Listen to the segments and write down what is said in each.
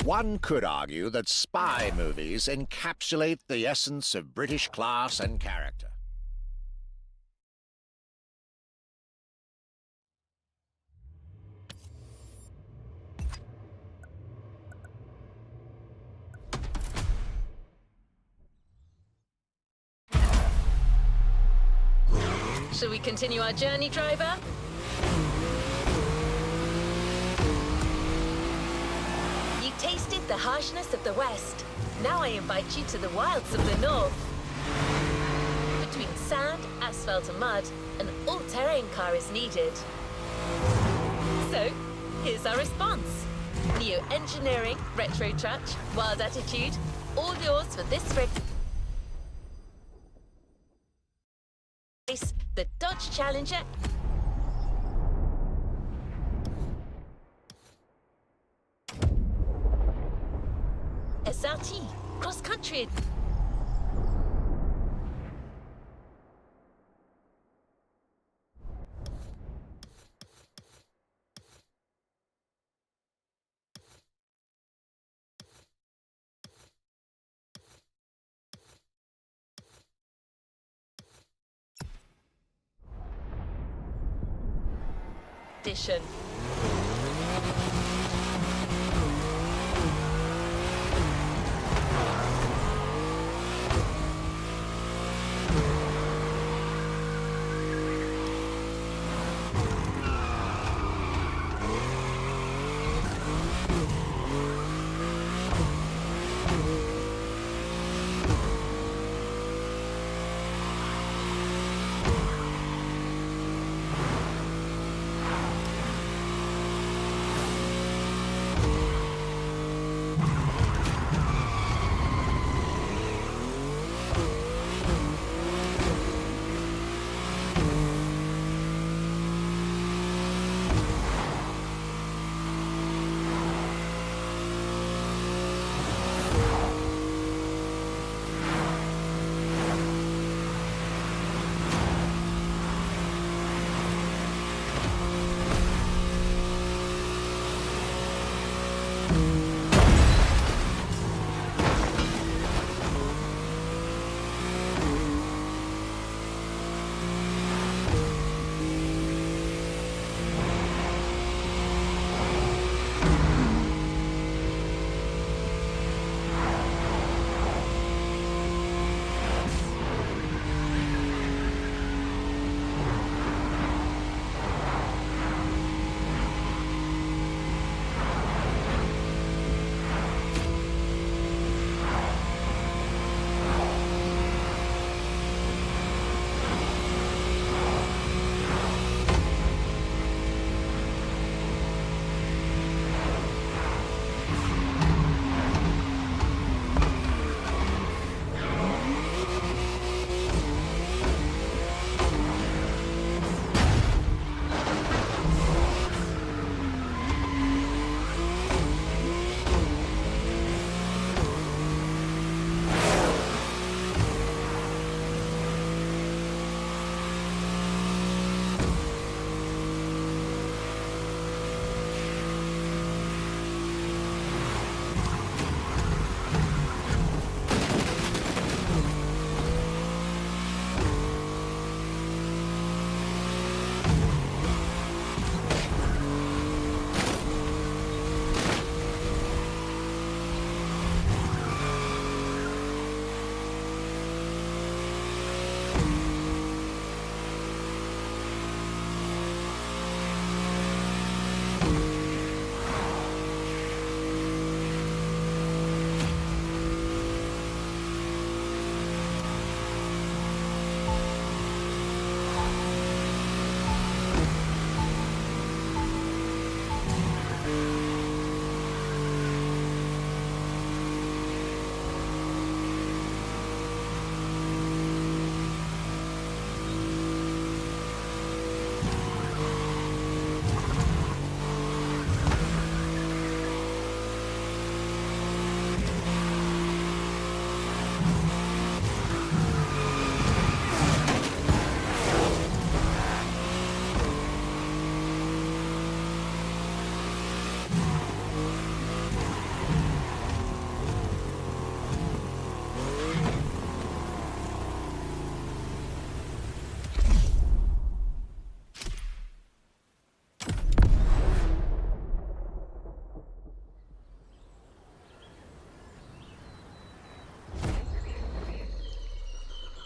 One could argue that spy movies encapsulate the essence of British class and character. Shall we continue our journey, driver? You tasted the harshness of the West. Now I invite you to the wilds of the North. Between sand, asphalt and mud, an all-terrain car is needed. So, here's our response. Neo-engineering, retro touch, wild attitude, all yours for this race. The Dodge Challenger SRT Cross Country. Edition.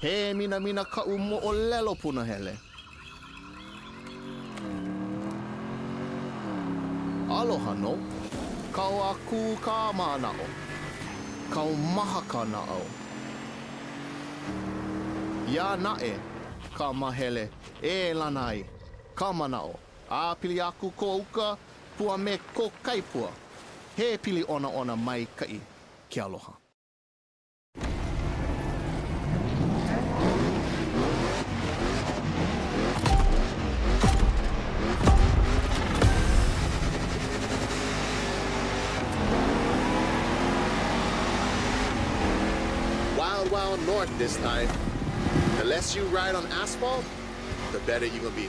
He mina ka umo o lelo puna hele. Aloha no. Kau aku ka manao. Kau maha ka nao. Ya nae ka mahele e lanai ka manao. A pili aku ko uka pua me ko kaipua. He pili ona mai kai ke aloha. Wild north this time. The less you ride on asphalt, the better you will be.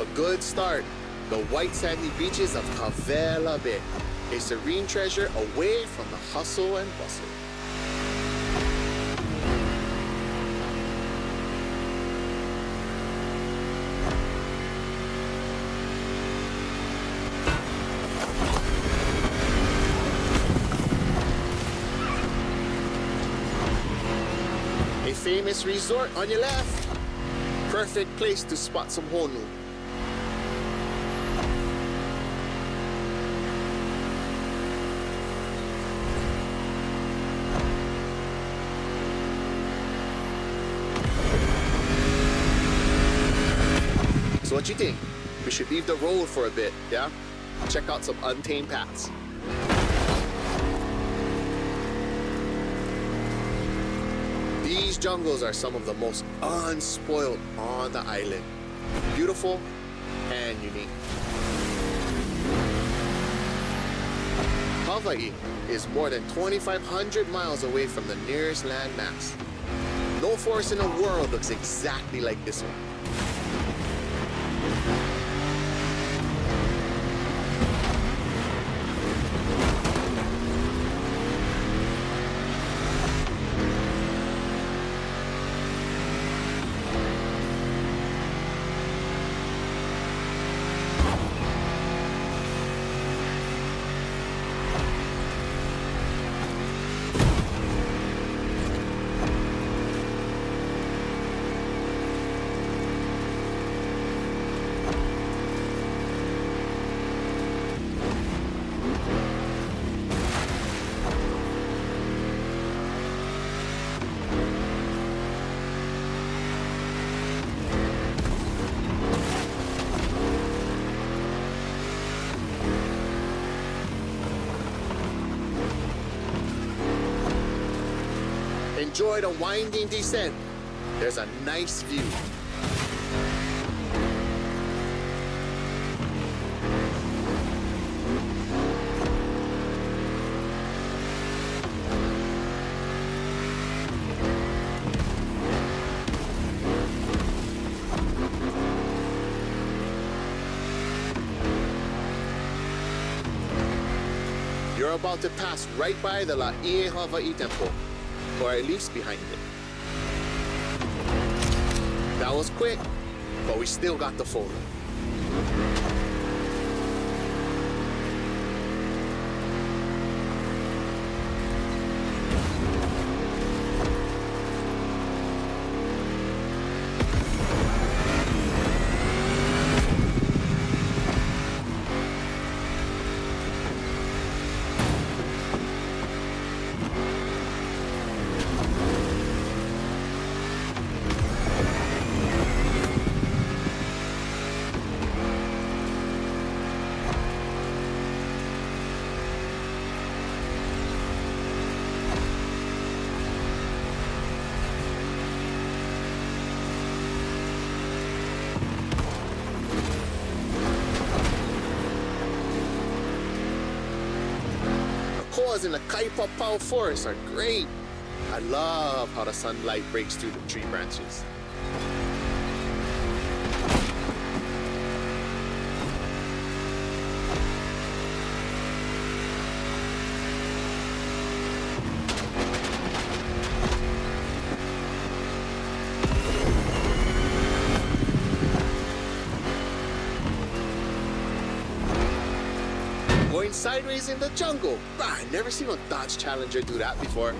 A good start, the white sandy beaches of Kavela Bay, a serene treasure away from the hustle and bustle. Famous resort on your left. Perfect place to spot some honu. So what you think? We should leave the road for a bit, yeah? Check out some untamed paths. These jungles are some of the most unspoiled on the island. Beautiful and unique. Hawaii is more than 2,500 miles away from the nearest landmass. No forest in the world looks exactly like this one. Enjoy the winding descent. There's a nice view. You're about to pass right by the Laie Hawaii Temple, or at least behind it. That was quick, but we still got the photo. In the Kaipapau forest are great. I love how the sunlight breaks through the tree branches. Going sideways in the jungle. I never seen a Dodge Challenger do that before.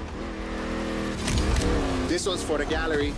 This one's for the gallery.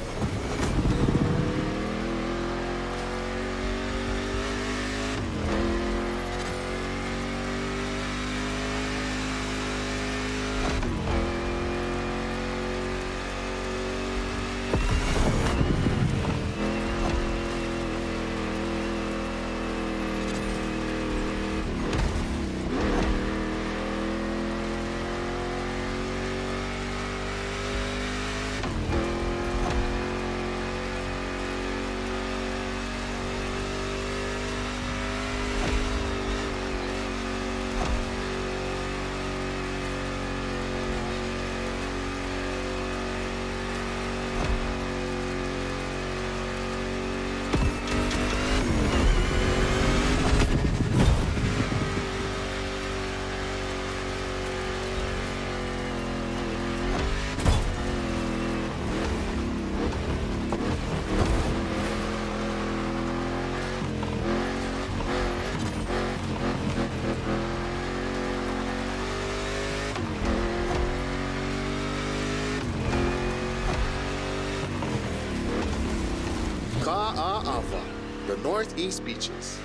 Ka'a'awa, the Northeast Beaches.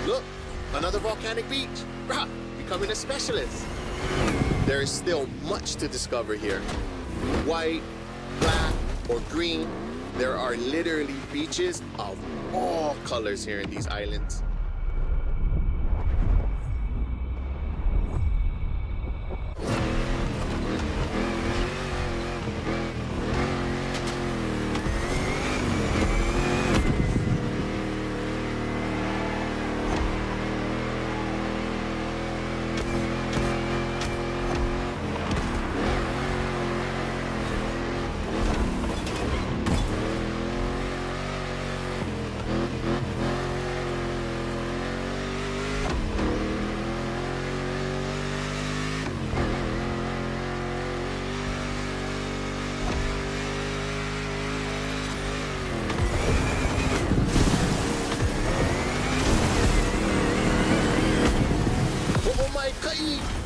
Look, another volcanic beach. Rah, becoming a specialist. There is still much to discover here. White, black, or green, there are literally beaches of all colors here in these islands.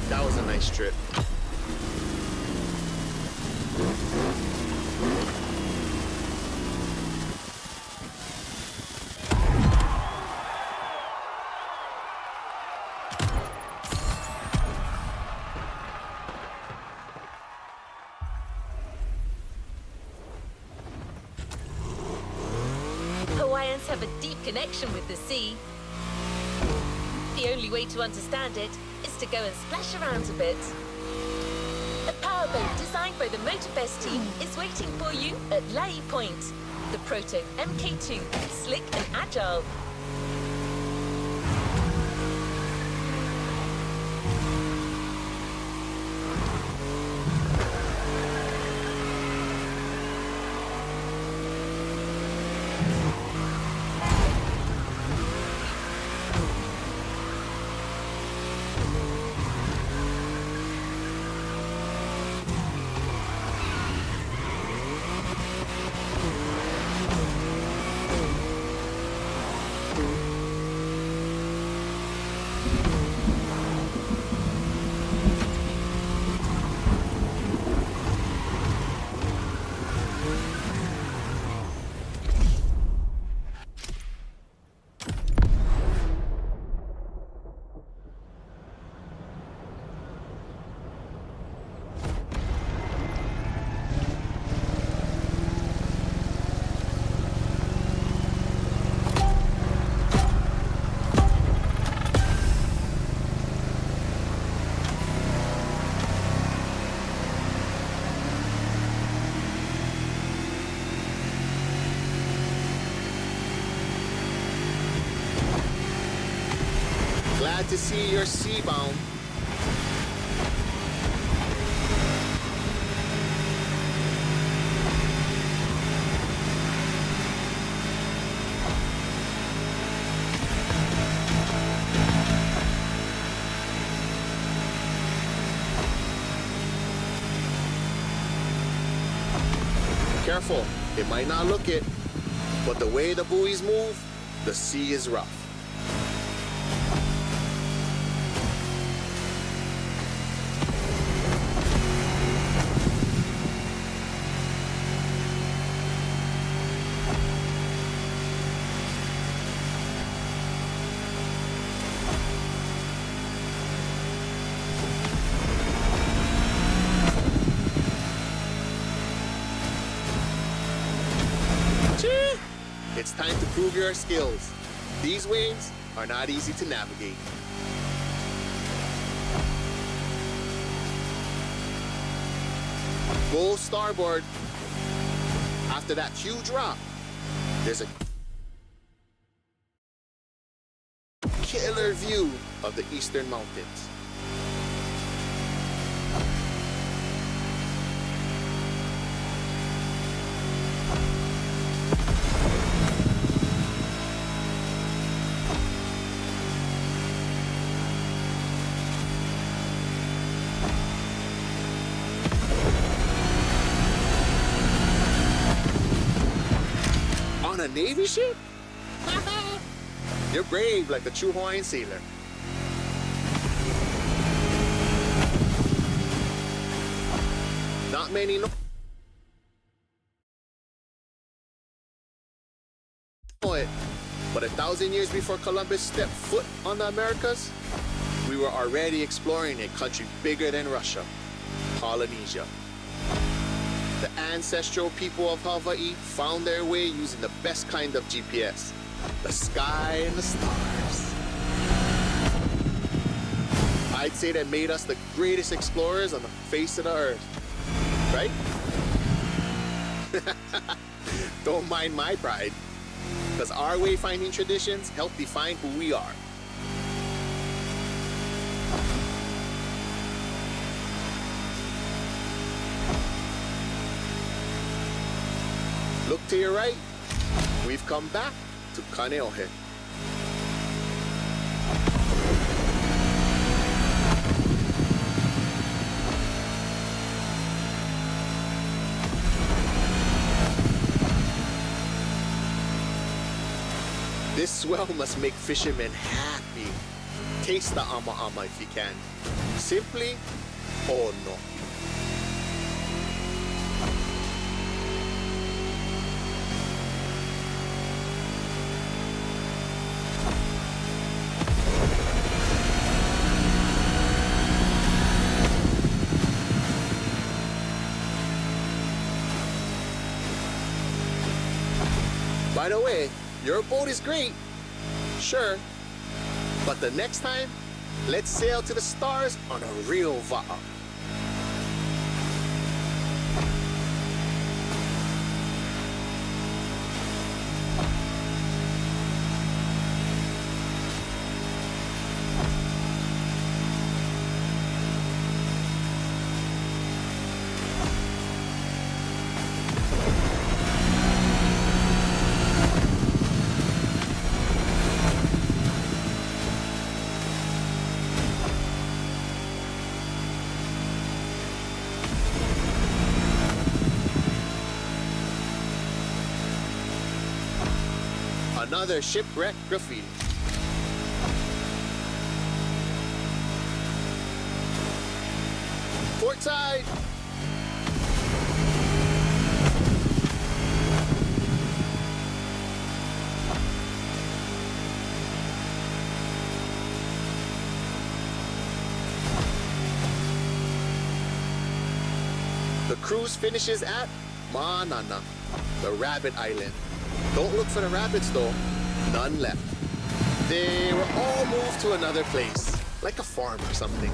That was a nice trip. Hawaiians have a deep connection with the sea. The only way to understand it is to go and splash around a bit. A powerboat designed by the Motorfest team is waiting for you at Lai Point. The Proto MK2, slick and agile. Glad to see you're seabound. Careful, it might not look it, but the way the buoys move, the sea is rough. It's time to prove your skills. These waves are not easy to navigate. Full starboard. After that huge rock, there's a killer view of the Eastern Mountains. On a Navy ship? You're brave like a true Hawaiian sailor. Not many know it, but 1,000 years before Columbus stepped foot on the Americas, we were already exploring a country bigger than Russia, Polynesia. The ancestral people of Hawaii found their way using the best kind of GPS, the sky and the stars. I'd say that made us the greatest explorers on the face of the earth, right? Don't mind my pride, because our wayfinding traditions help define who we are. Look to your right. We've come back to Kaneohe. This swell must make fishermen happy. Taste the ama if you can. Simply, oh no. By the way, your boat is great, sure, but the next time, let's sail to the stars on a real va'a. Another shipwreck graffiti. Port side! The cruise finishes at Ma'anana, the rabbit island. Don't look for the rabbits though, none left. They were all moved to another place, like a farm or something.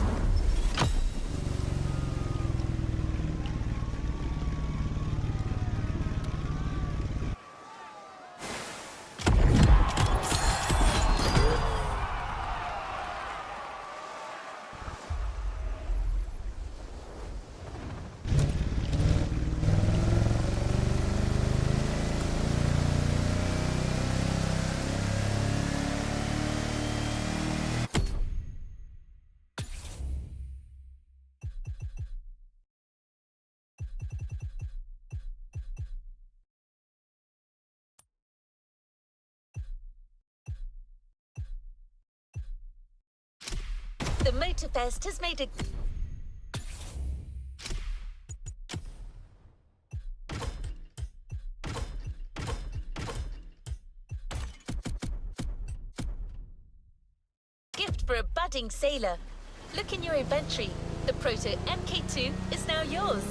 The Motorfest has made a... gift for a budding sailor. Look in your inventory. The Proto MK2 is now yours.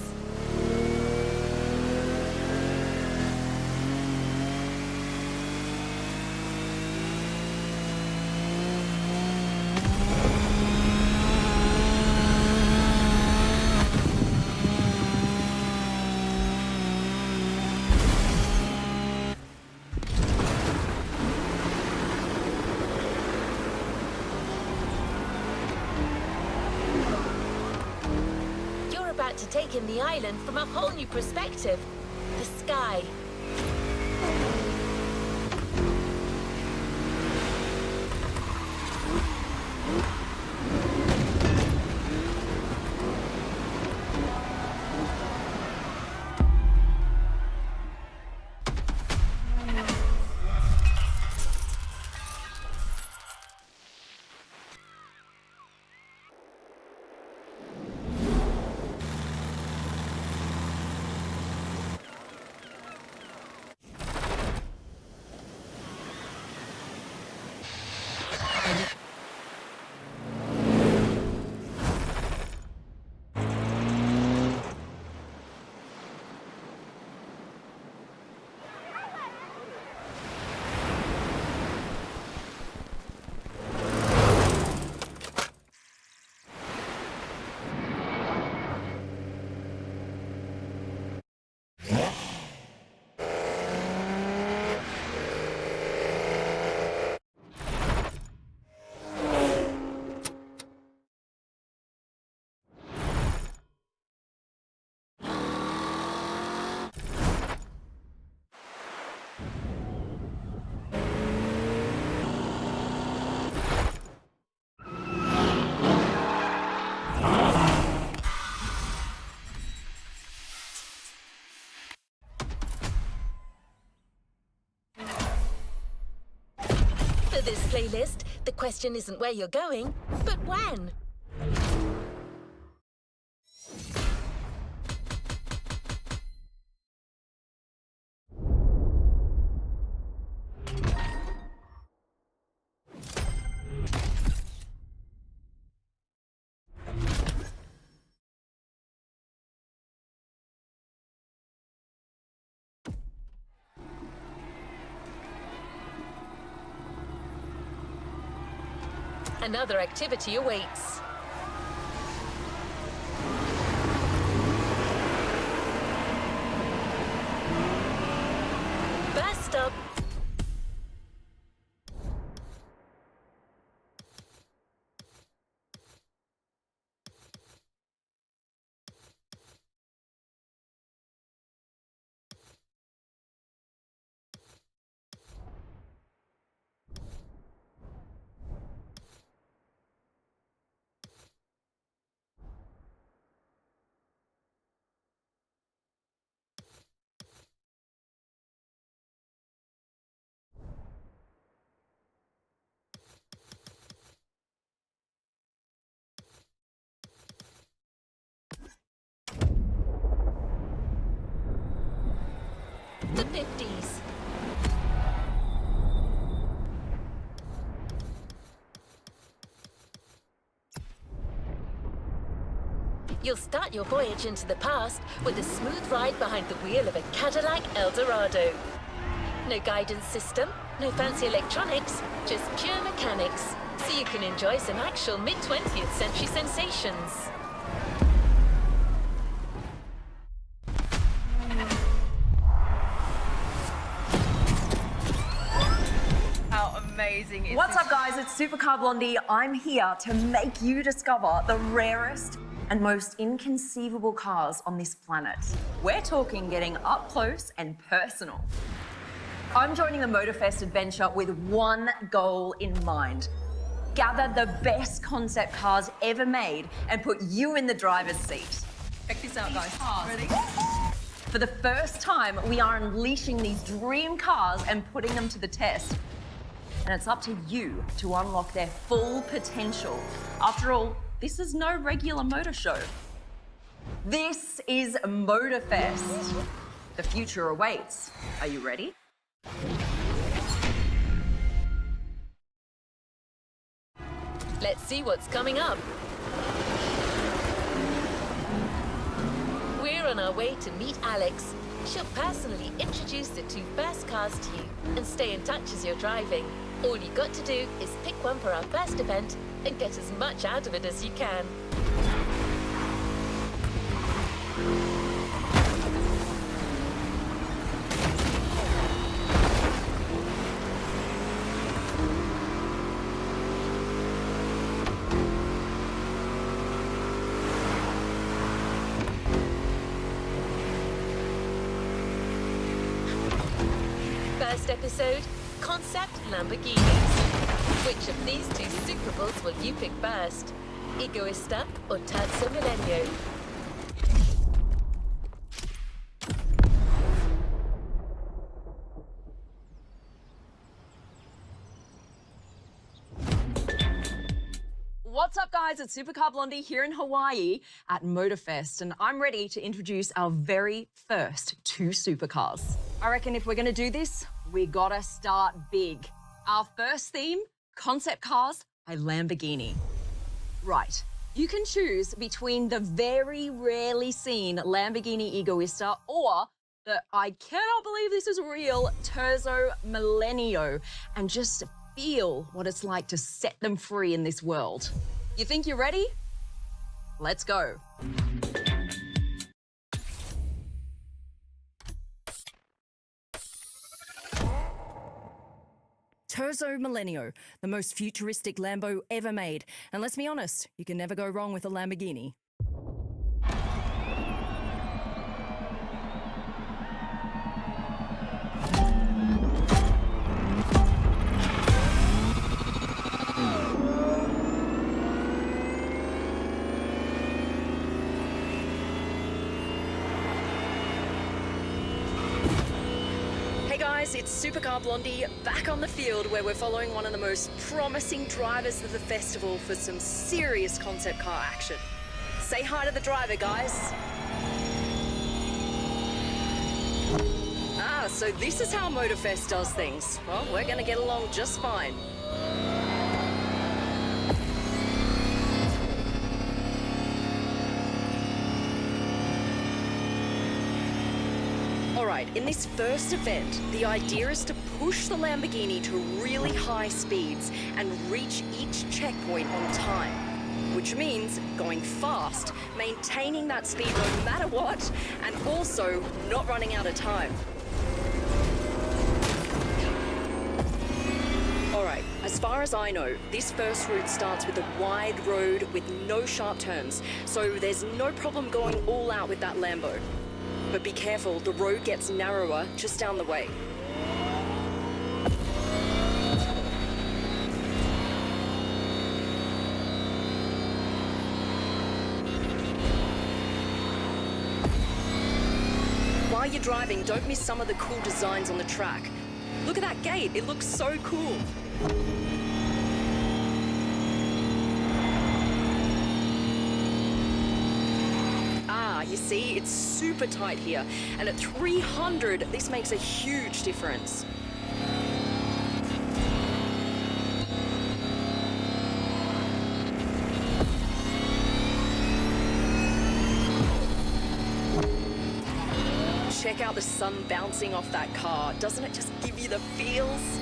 About to take in the island from a whole new perspective, the sky. For this playlist, the question isn't where you're going, but when. Another activity awaits. Bus stop. The 50s. You'll start your voyage into the past with a smooth ride behind the wheel of a Cadillac Eldorado. No guidance system, no fancy electronics, just pure mechanics, so you can enjoy some actual mid-20th century sensations. Amazing. What's up, guys? It's Supercar Blondie. I'm here to make you discover the rarest and most inconceivable cars on this planet. We're talking getting up close and personal. I'm joining the Motorfest adventure with one goal in mind. Gather the best concept cars ever made and put you in the driver's seat. Check this out, guys. Ready? For the first time, we are unleashing these dream cars and putting them to the test. and it's up to you to unlock their full potential. After all, this is no regular motor show. This is Motorfest. The future awaits. Are you ready? Let's see what's coming up. We're on our way to meet Alex. She'll personally introduce the two first cars to you and stay in touch as you're driving. All you got to do is pick one for our first event and get as much out of it as you can. First episode, Concept Lamborghinis. Which of these two Super Bulls will you pick first? Egoista or Terzo Millennio? What's up, guys? It's Supercar Blondie here in Hawaii at Motorfest, and I'm ready to introduce our very first two supercars. I reckon if we're going to do this, we gotta start big. Our first theme, concept cars by Lamborghini. Right, you can choose between the very rarely seen Lamborghini Egoista or the I cannot believe this is real Terzo Millennio, and just feel what it's like to set them free in this world. You think you're ready? Let's go. Terzo Millennio, the most futuristic Lambo ever made. And let's be honest, you can never go wrong with a Lamborghini. Guys, it's Supercar Blondie back on the field where we're following one of the most promising drivers of the festival for some serious concept car action. Say hi to the driver, guys. So this is how Motorfest does things. Well, we're gonna get along just fine. Alright, in this first event, the idea is to push the Lamborghini to really high speeds and reach each checkpoint on time. Which means going fast, maintaining that speed no matter what, and also not running out of time. Alright, as far as I know, this first route starts with a wide road with no sharp turns, so there's no problem going all out with that Lambo. But be careful, the road gets narrower just down the way. While you're driving, don't miss some of the cool designs on the track. Look at that gate, it looks so cool. You see, it's super tight here, and at 300, this makes a huge difference. Check out the sun bouncing off that car. Doesn't it just give you the feels?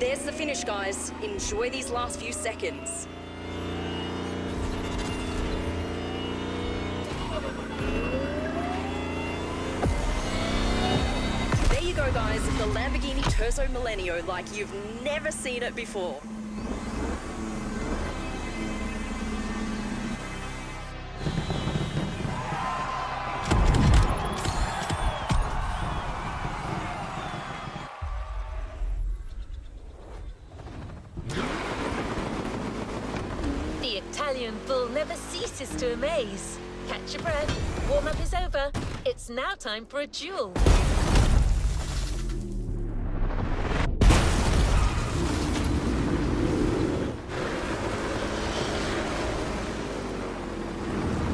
There's the finish, guys. Enjoy these last few seconds. There you go, guys. The Lamborghini Terzo Millennio like you've never seen it before. The Italian bull never ceases to amaze. Catch your breath. Warm-up is over. It's now time for a duel.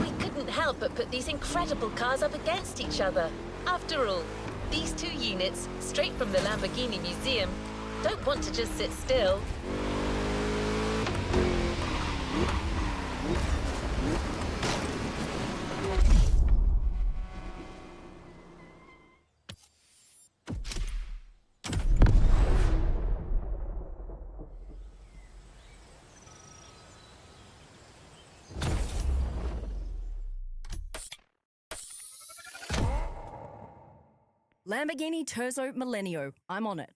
We couldn't help but put these incredible cars up against each other. After all, these two units, straight from the Lamborghini Museum, don't want to just sit still. Lamborghini Terzo Millennio. I'm on it.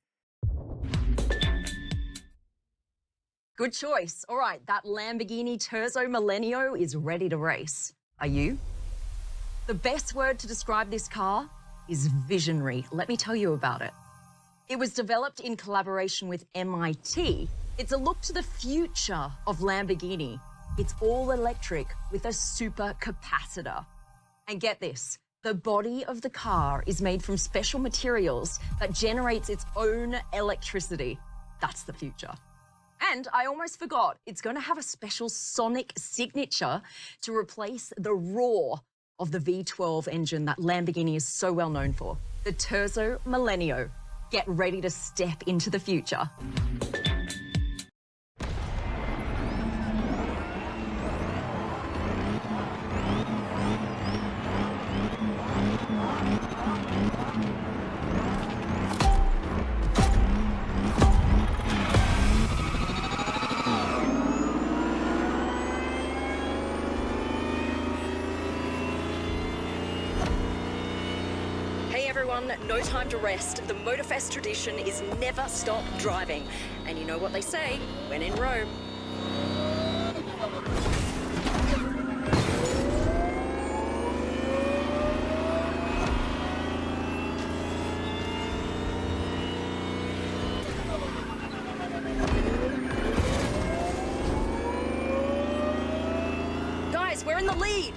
Good choice. All right, that Lamborghini Terzo Millennio is ready to race. Are you? The best word to describe this car is visionary. Let me tell you about it. It was developed in collaboration with MIT. It's a look to the future of Lamborghini. It's all electric with a super capacitor. And get this, the body of the car is made from special materials that generates its own electricity. That's the future. And I almost forgot, it's going to have a special sonic signature to replace the roar of the V12 engine that Lamborghini is so well known for. The Terzo Millennio. Get ready to step into the future. No time to rest. The Motorfest tradition is never stop driving. And you know what they say, when in Rome. Guys, we're in the lead.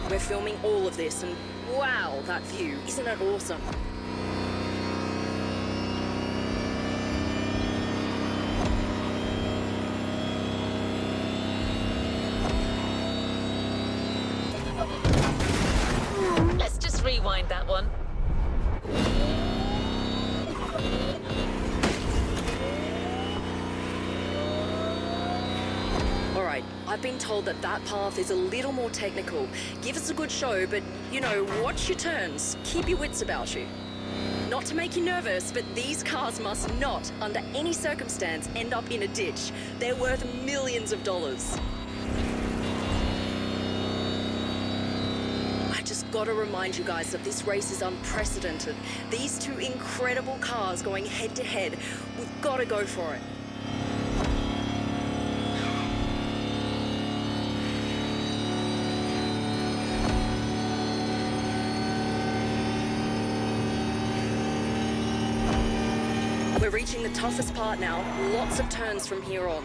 We're filming all of this, and wow, that view. Isn't it awesome? Let's just rewind that one. I've been told that that path is a little more technical. Give us a good show, but, you know, watch your turns. Keep your wits about you. Not to make you nervous, but these cars must not, under any circumstance, end up in a ditch. They're worth millions of dollars. I just gotta remind you guys that this race is unprecedented. These two incredible cars going head to head. We've gotta go for it. We're reaching the toughest part now. Lots of turns from here on.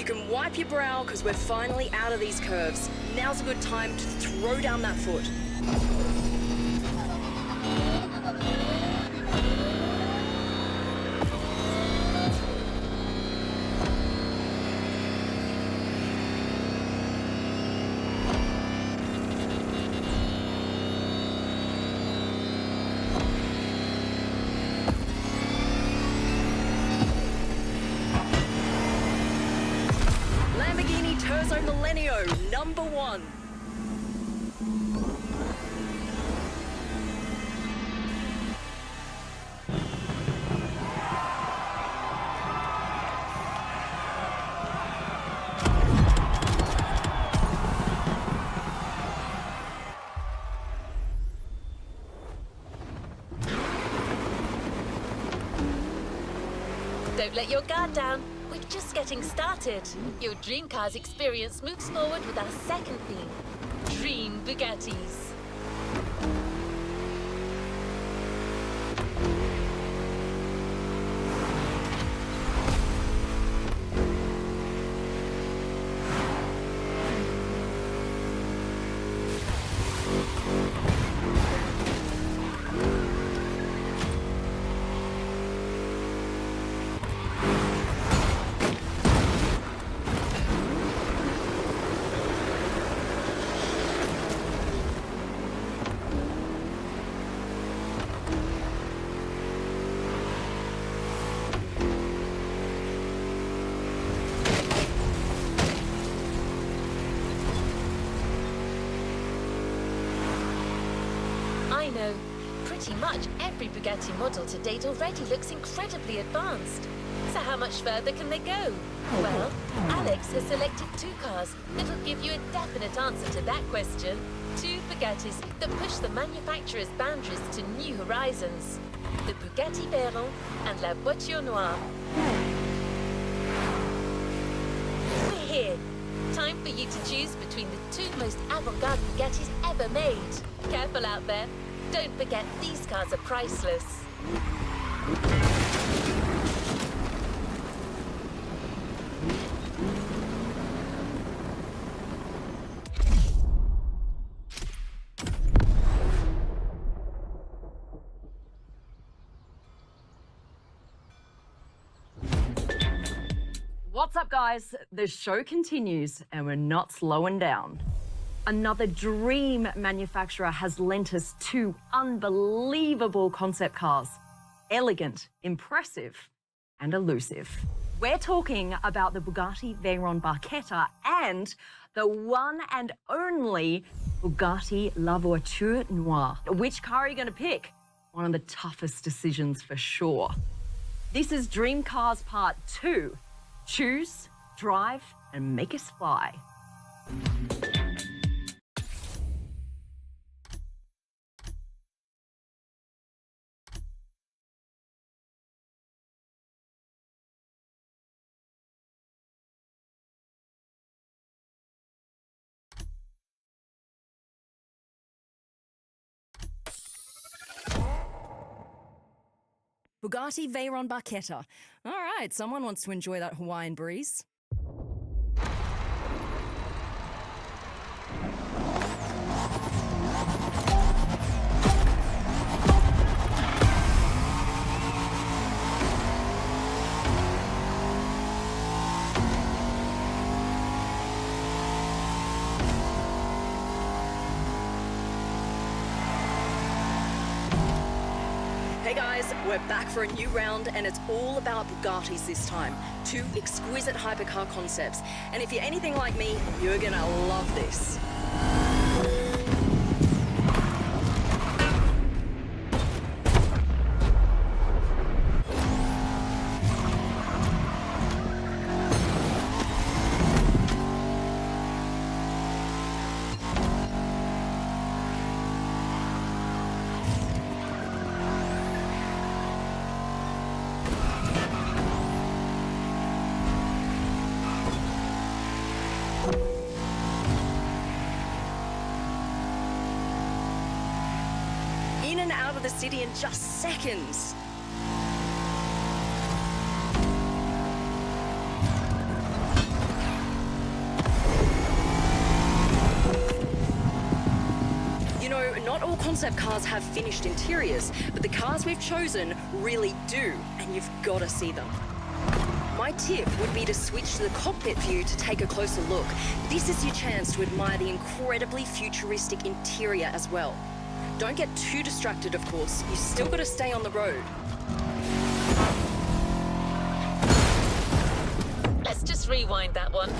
can wipe your brow because we're finally out of these curves. Now's a good time to throw down that foot. Terzo Millennio, number 1. Don't let your guard down. We're just getting started. Your Dream Cars experience moves forward with our second theme, Dream Bugattis. I know, pretty much every Bugatti model to date already looks incredibly advanced. So how much further can they go? Well, Alex has selected 2 cars that will give you a definite answer to that question. 2 Bugattis that push the manufacturer's boundaries to new horizons. The Bugatti Veyron and La Voiture Noire. We're here. Time for you to choose between the 2 most avant-garde Bugattis ever made. Careful out there. Don't forget, these cars are priceless. What's up, guys? The show continues and we're not slowing down. Another dream manufacturer has lent us 2 unbelievable concept cars. Elegant, impressive, and elusive. We're talking about the Bugatti Veyron Barchetta and the one and only Bugatti La Voiture Noire. Which car are you going to pick? One of the toughest decisions for sure. This is Dream Cars Part 2. Choose, drive, and make us fly. Bugatti Veyron Barchetta. All right, someone wants to enjoy that Hawaiian breeze. Hey guys, we're back for a new round and it's all about Bugattis this time. 2 exquisite hypercar concepts. And if you're anything like me, you're gonna love this. In and out of the city in just seconds. concept cars have finished interiors, but the cars we've chosen really do, and you've got to see them. My tip would be to switch to the cockpit view to take a closer look. This is your chance to admire the incredibly futuristic interior as well. Don't get too distracted, of course. You still got to stay on the road. Let's just rewind that one.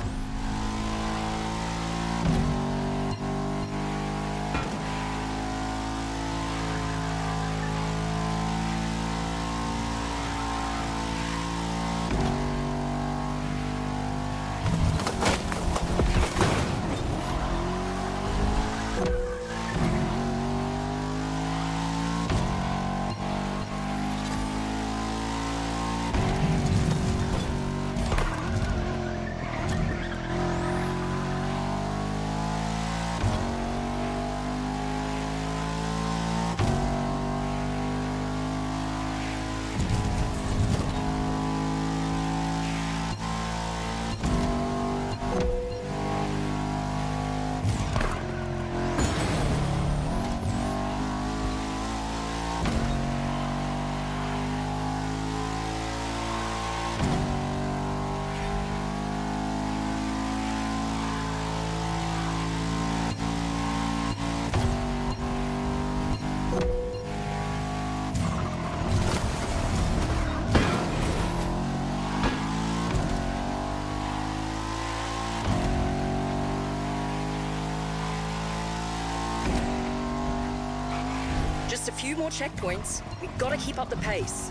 Just a few more checkpoints. We've got to keep up the pace.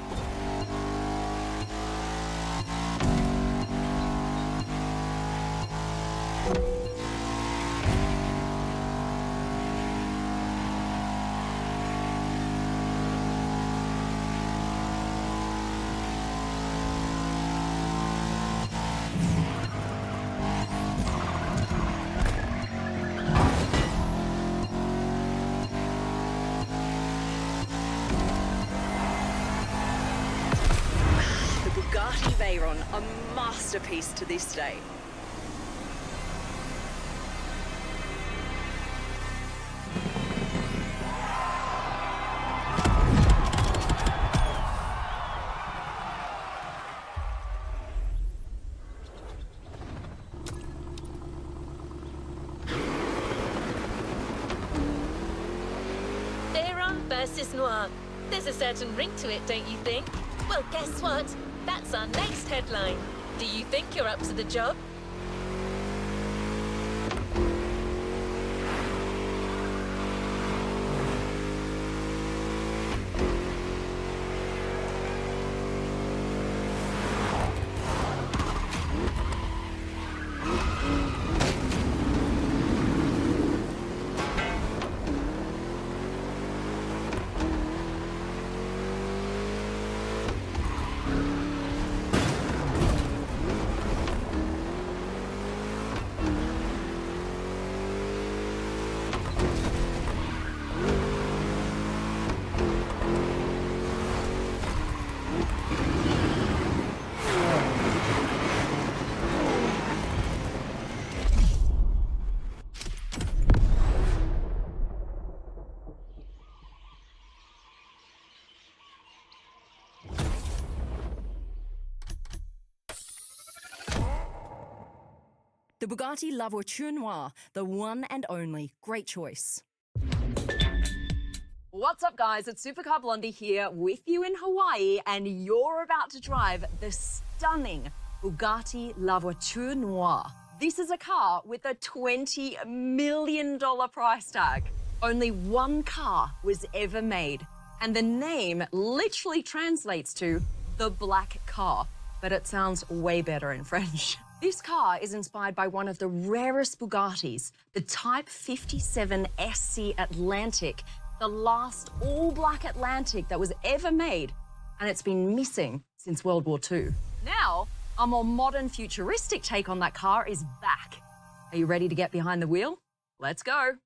A masterpiece to this day. Veyron versus Noir. There's a certain ring to it, don't you think? Well, guess what? That's our next headline. Do you think you're up to the job? The Bugatti La Voiture Noire, the one and only. Great choice. What's up, guys? It's Supercar Blondie here with you in Hawaii, and you're about to drive the stunning Bugatti La Voiture Noire. This is a car with a $20 million price tag. Only one car was ever made, and the name literally translates to the black car, but it sounds way better in French. This car is inspired by one of the rarest Bugattis, the Type 57 SC Atlantic, the last all-black Atlantic that was ever made, and it's been missing since World War II. Now, a more modern, futuristic take on that car is back. Are you ready to get behind the wheel? Let's go.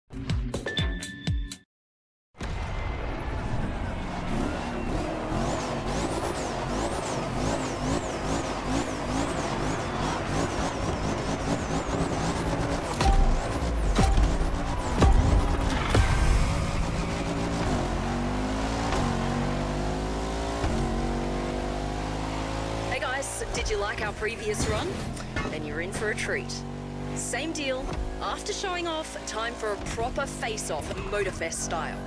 Did you like our previous run? Then you're in for a treat. Same deal. After showing off, time for a proper face-off, Motorfest style.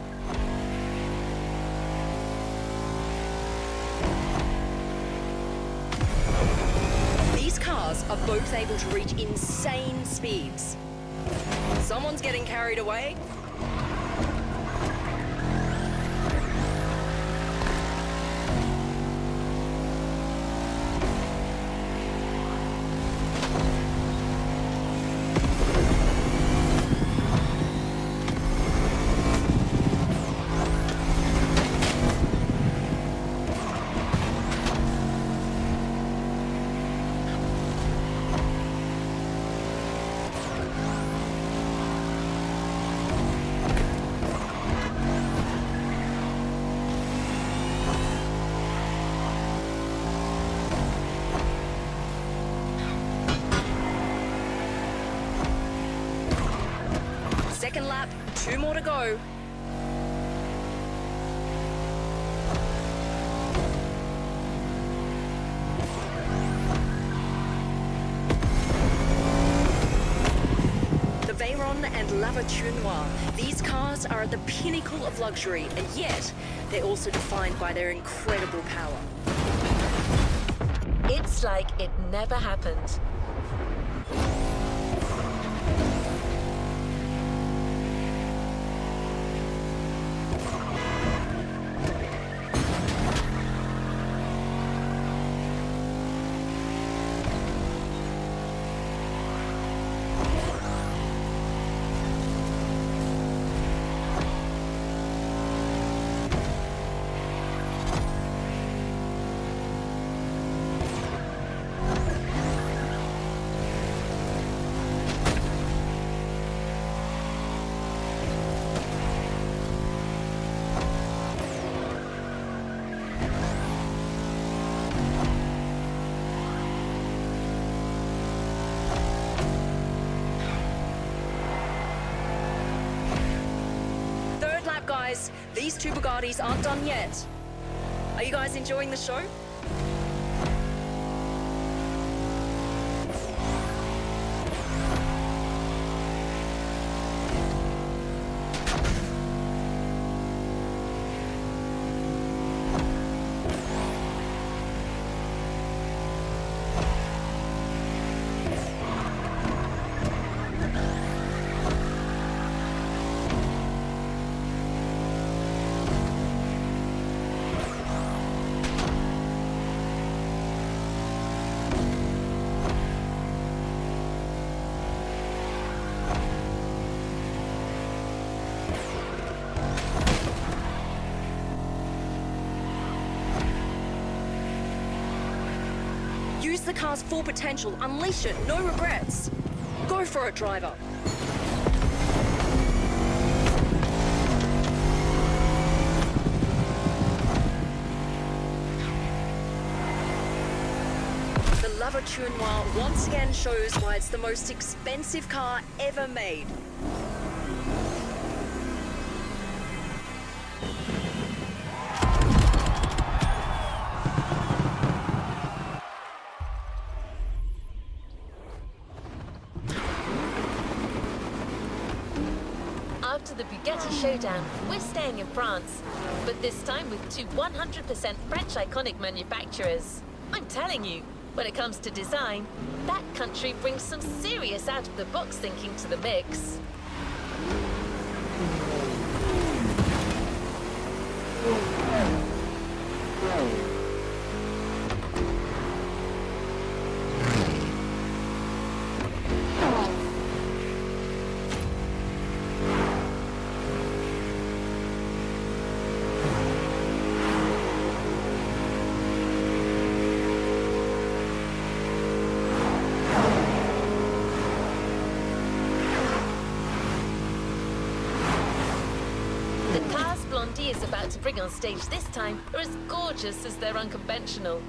These cars are both able to reach insane speeds. Someone's getting carried away. Second lap, 2 more to go. The Veyron and La Voiture Noire. These cars are at the pinnacle of luxury, and yet they're also defined by their incredible power. It's like it never happened. Guys, these 2 Bugattis aren't done yet. Are you guys enjoying the show? Use the car's full potential, unleash it, no regrets. Go for it, driver. The La Voiture Noire once again shows why it's the most expensive car ever made. After the Bugatti showdown, we're staying in France, but this time with 2 100% French iconic manufacturers. I'm telling you, when it comes to design, that country brings some serious out-of-the-box thinking to the mix. Is about to bring on stage this time are as gorgeous as they're unconventional.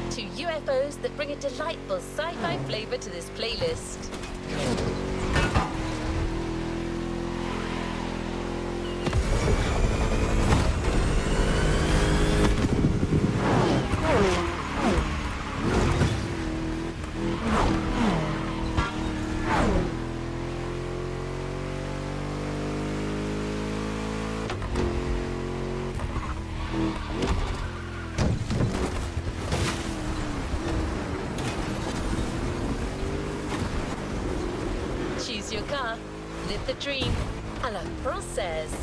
2 UFOs that bring a delightful sci-fi flavor to this playlist. your car. Live the dream à la française.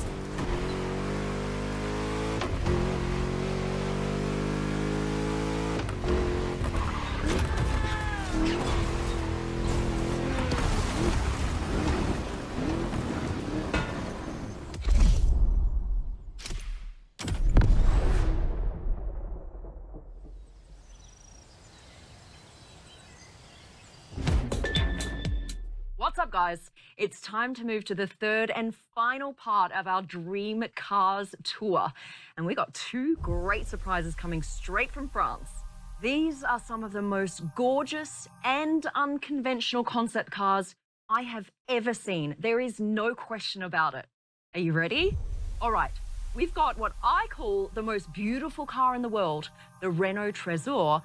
What's up, guys? It's time to move to the third and final part of our Dream Cars tour. And we got two great surprises coming straight from France. These are some of the most gorgeous and unconventional concept cars I have ever seen. There is no question about it. Are you ready? All right, we've got what I call the most beautiful car in the world, the Renault Trésor,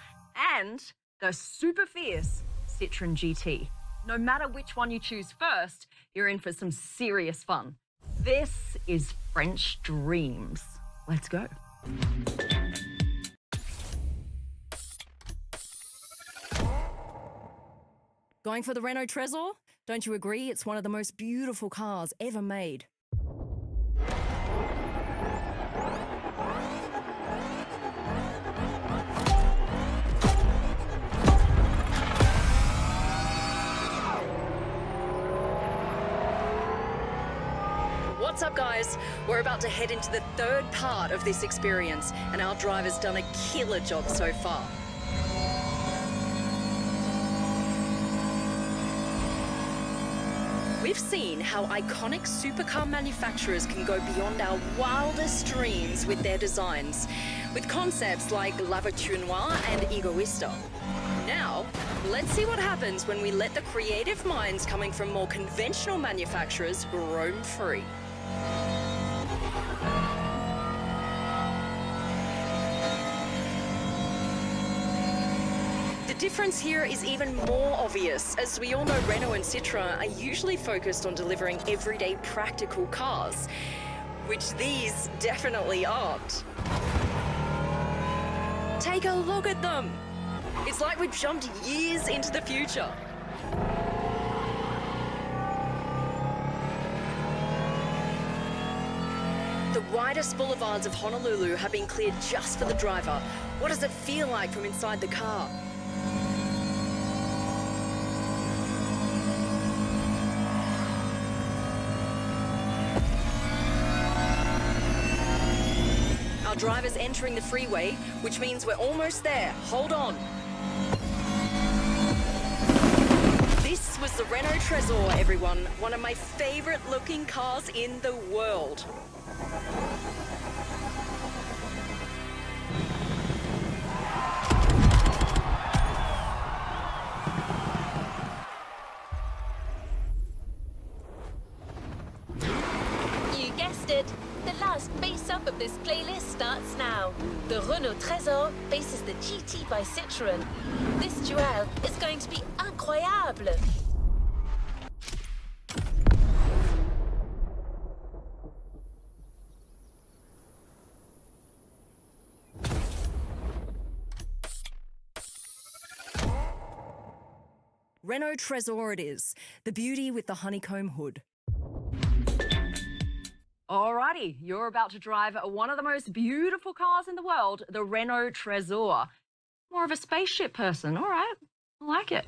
and the super fierce Citroën GT. No matter which one you choose first, you're in for some serious fun. This is French Dreams. Let's go. Going for the Renault Trésor? Don't you agree it's one of the most beautiful cars ever made? What's up, guys? We're about to head into the third part of this experience, and our driver's done a killer job so far. We've seen how iconic supercar manufacturers can go beyond our wildest dreams with their designs, with concepts like La Voiture Noire and Egoista. Now, let's see what happens when we let the creative minds coming from more conventional manufacturers roam free. The difference here is even more obvious, as we all know Renault and Citroën are usually focused on delivering everyday practical cars, which these definitely aren't. Take a look at them! It's like we've jumped years into the future. The widest boulevards of Honolulu have been cleared just for the driver. What does it feel like from inside the car? Our driver's entering the freeway, which means we're almost there. Hold on. This was the Renault Trésor, everyone. One of my favorite looking cars in the world. You guessed it. The last face-up of this playlist starts now. The Renault Trésor faces the GT by Citroën. This duel is going to be incroyable. Renault Trésor it is, the beauty with the honeycomb hood. Alrighty, you're about to drive one of the most beautiful cars in the world, the Renault Trésor. More of a spaceship person, all right, I like it.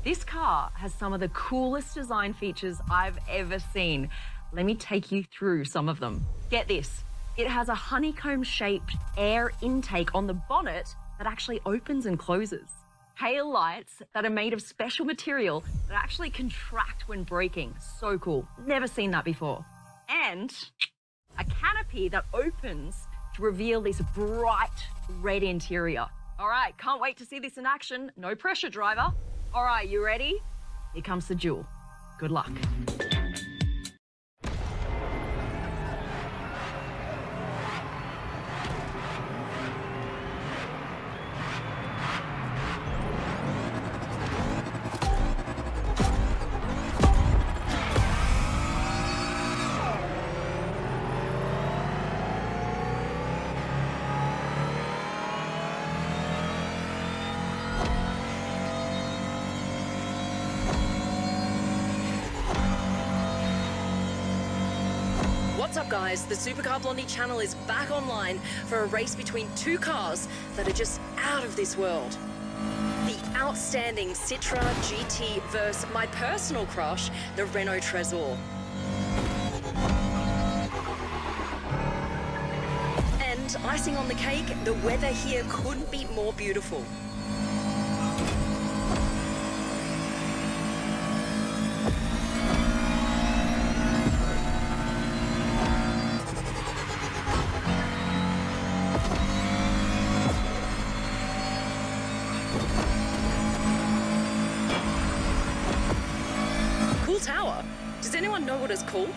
This car has some of the coolest design features I've ever seen. Let me take you through some of them. Get this, it has a honeycomb-shaped air intake on the bonnet that actually opens and closes. Tail lights that are made of special material that actually contract when braking. So cool, never seen that before. And a canopy that opens to reveal this bright red interior. All right, can't wait to see this in action. No pressure, driver. All right, you ready? Here comes the duel. Good luck. What's up, guys? The Supercar Blondie channel is back online for a race between two cars that are just out of this world. The outstanding Citra GT versus my personal crush, the Renault Trezor. And icing on the cake, the weather here couldn't be more beautiful. Cool tower. Does anyone know what it's called?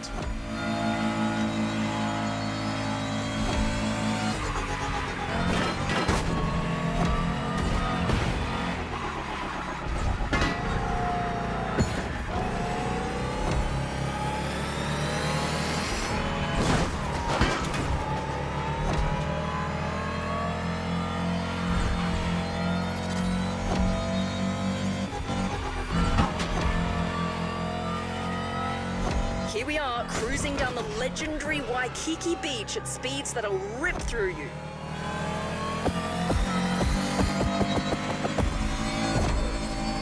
Here we are, cruising down the legendary Waikiki beach at speeds that'll rip through you.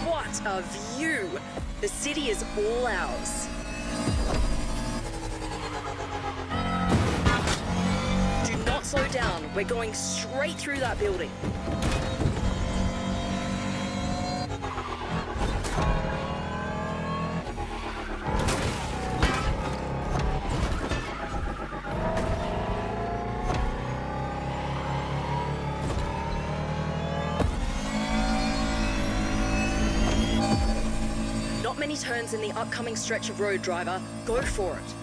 What a view! The city is all ours. Do not slow down, we're going straight through that building. Not many turns in the upcoming stretch of road, driver. Go for it.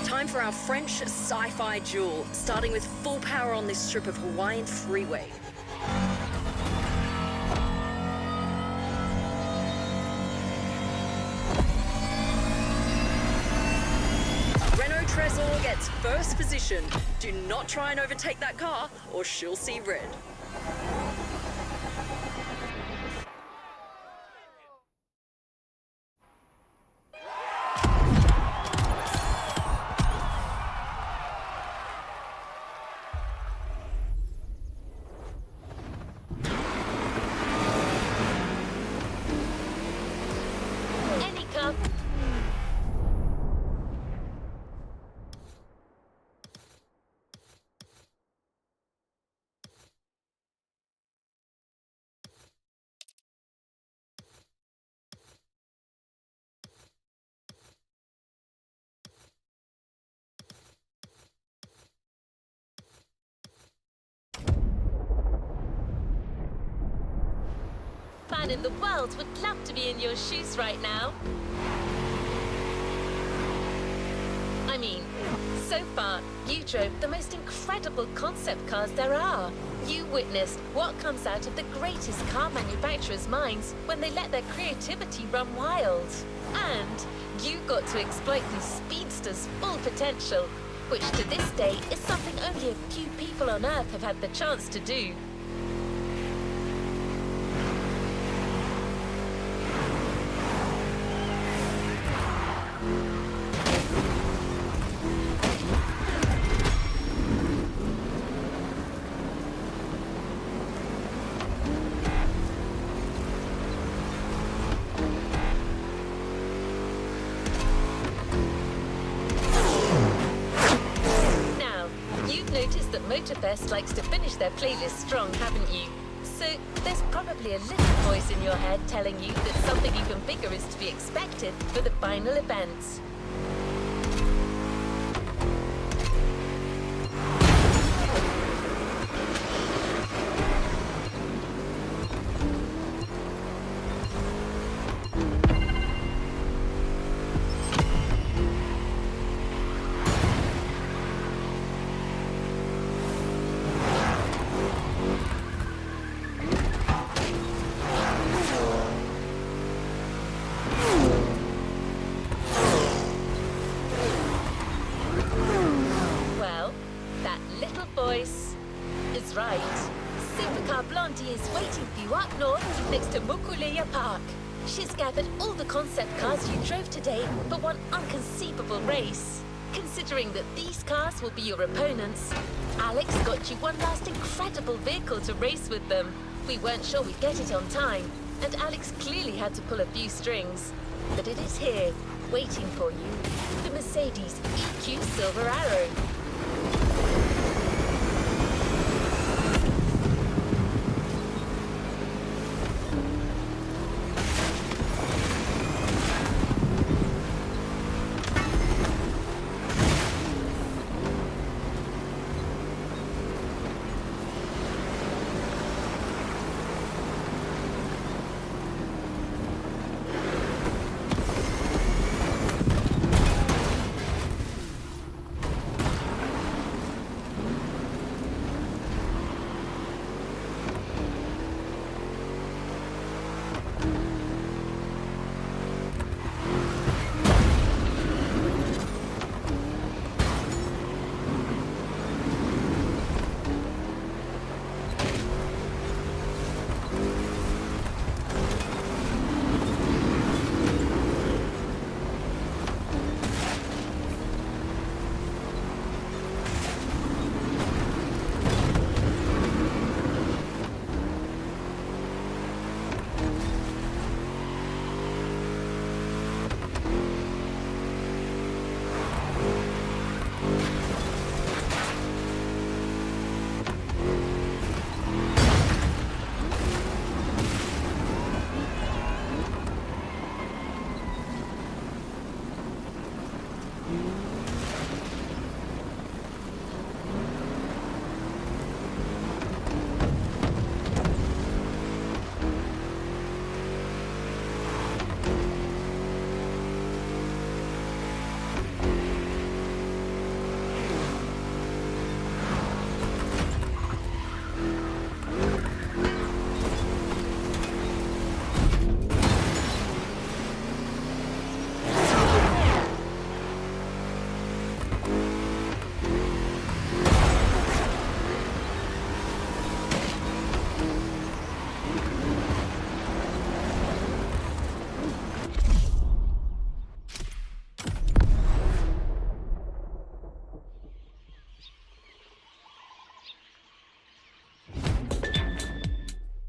Time for our French sci-fi duel, starting with full power on this strip of Hawaiian freeway. Renault Trezor gets first position. Do not try and overtake that car, or she'll see red. Any car. Man in the world would love to be in your shoes right now. I mean, so far, you drove the most incredible concept cars there are. You witnessed what comes out of the greatest car manufacturers' minds when they let their creativity run wild. And you got to exploit these speedsters' full potential, which to this day is something only a few people on Earth have had the chance to do. You've noticed that Motorfest likes to finish their playlist strong, haven't you? So there's probably a little voice in your head telling you that something even bigger is to be expected for the final events. right. Supercar Blondie is waiting for you up north next to Mukuleya Park. She's gathered all the concept cars you drove today for one unconceivable race. Considering that these cars will be your opponents, Alex got you one last incredible vehicle to race with them. We weren't sure we'd get it on time, and Alex clearly had to pull a few strings. But it is here, waiting for you, the Mercedes EQ Silver Arrow.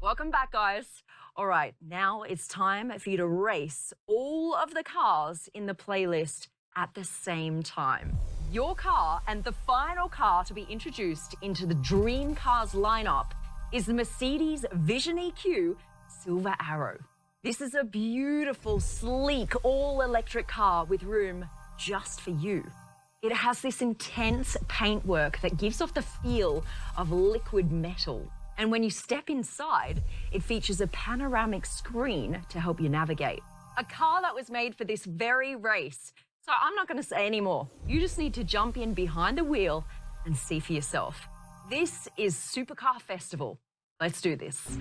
Welcome back, guys. All right, now it's time for you to race all of the cars in the playlist at the same time. Your car and the final car to be introduced into the Dream Cars lineup is the Mercedes Vision EQ Silver Arrow. This is a beautiful, sleek, all-electric car with room just for you. It has this intense paintwork that gives off the feel of liquid metal. And when you step inside, it features a panoramic screen to help you navigate. A car that was made for this very race. So I'm not going to say any more. You just need to jump in behind the wheel and see for yourself. This is Supercar Festival. Let's do this.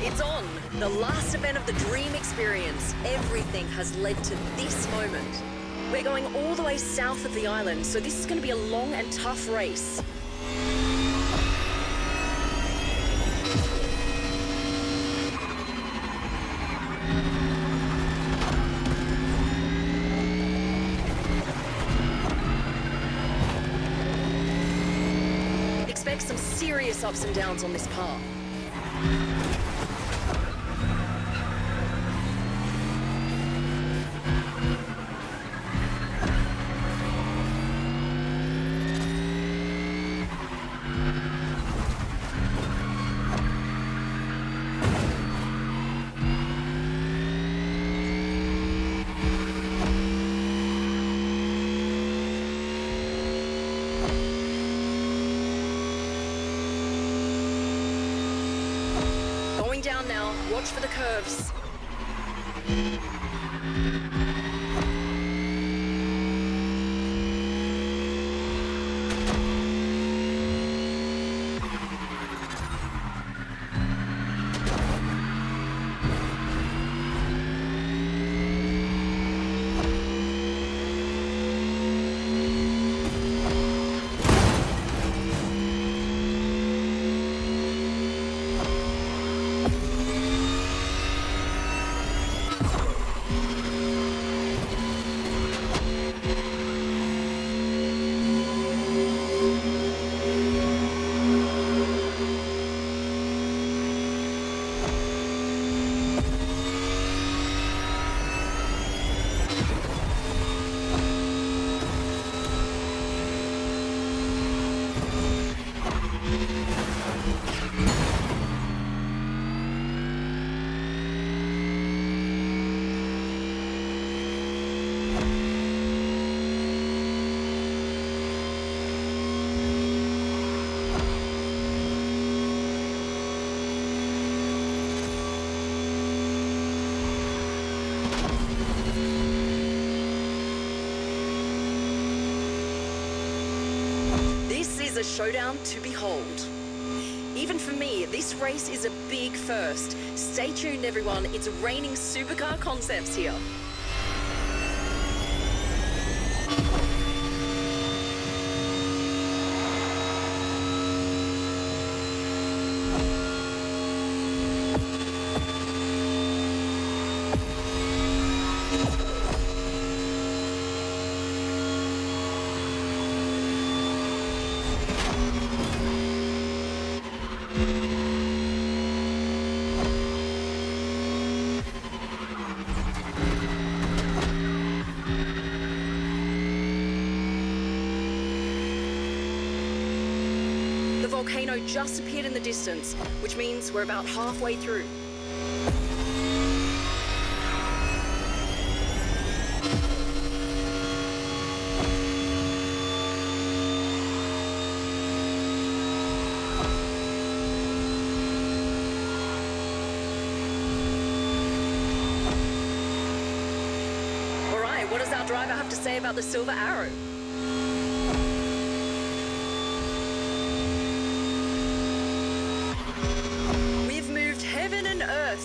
It's on! The last event of the Dream Experience. Everything has led to this moment. We're going all the way south of the island, so this is going to be a long and tough race. Expect some serious ups and downs on this path. watch for the curves. A showdown to behold. Even for me, this race is a big first. Stay tuned, everyone. It's raining supercar concepts here. The volcano just appeared in the distance, which means we're about halfway through. All right, what does our driver have to say about the Silver Arrow?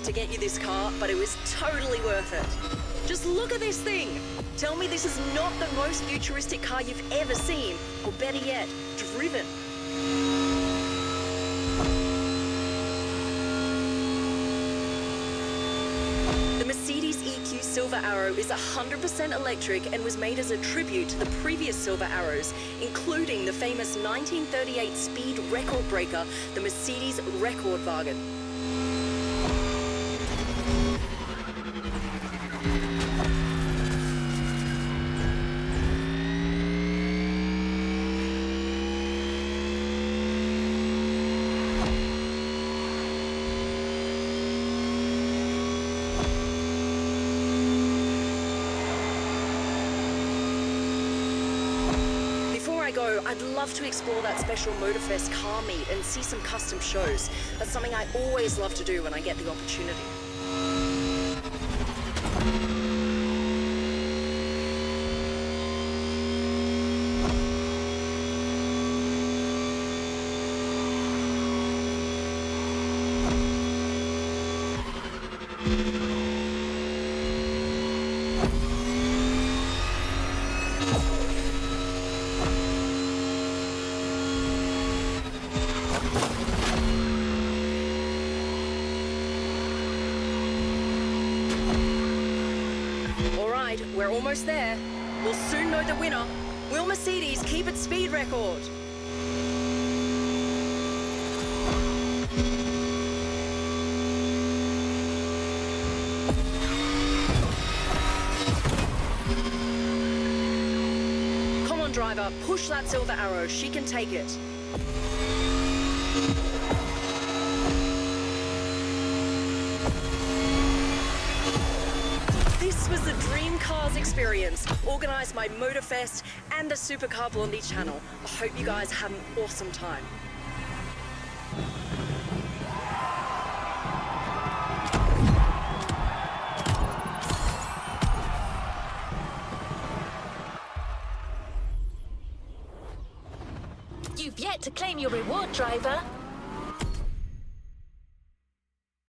To get you this car, but it was totally worth it. Just look at this thing. Tell me this is not the most futuristic car you've ever seen, or better yet, driven. The Mercedes EQ Silver Arrow is 100% electric and was made as a tribute to the previous Silver Arrows, including the famous 1938 speed record breaker, the Mercedes Rekordwagen. I'd love to explore that special Motorfest car meet and see some custom shows. That's something I always love to do when I get the opportunity. We're almost there. We'll soon know the winner. Will Mercedes keep its speed record? Come on, driver, push that Silver Arrow. She can take it. This was the Dream Cars experience, organised by Motorfest and the Supercar Blondie channel. I hope you guys had an awesome time. You've yet to claim your reward, driver.